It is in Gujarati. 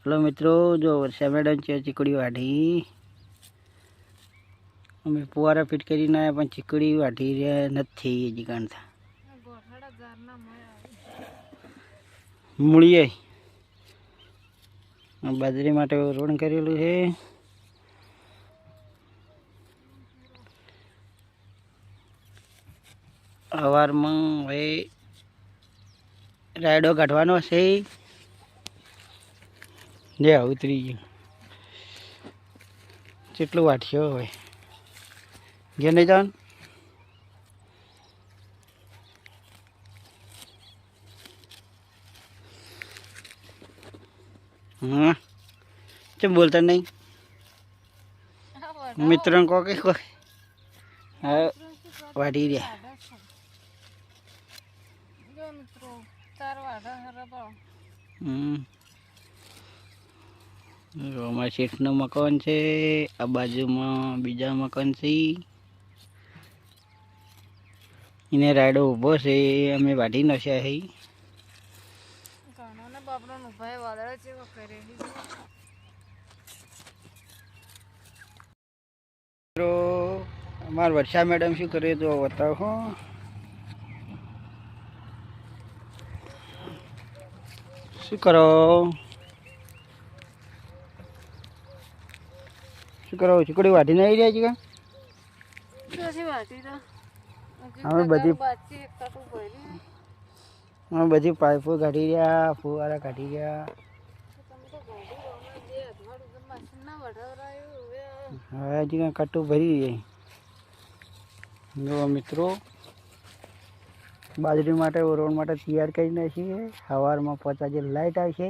हेलो मित्रों, जो वर्षा मैडम છે ચીકડી વાઢી અમે પુવારા ફિટ કરીને આવ્યા પણ ચીકડી વાઢી રહ્યા નથી હજી કાંઠા મૂળીએ બાજરી માટે રોણ કરેલું છે. સવારમાં હવે રાયડો કાઢવાનો છે. જે ઉતરી ગયું કેટલું વાટ્યો હવે ઘેર નહીં જવાનું. હા કેમ બોલતા નહીં મિત્રોને કહો કે કોઈ હા વાઢી રહ્યા. અમારા શેઠનું મકાન છે, આ બાજુમાં બીજા મકાન છે. એને રાયડો ઊભો છે, અમે વાઢી નાખ્યા છે. અમારા વર્ષા મેડમ શું કરે તો બતાવો. શું કરો ચીકડી વાઢી નહીં રહ્યા છે. અમે બધી પાઇપો કાઢી રહ્યા, ફુવારા કાઢી રહ્યા. હવે હજી કાંઈ કટ્ટું ભરી જાય. જો મિત્રો બાજરી માટે રોડ માટે તૈયાર કરી નાખીએ. સવારમાં 5 વાગે લાઇટ આવશે.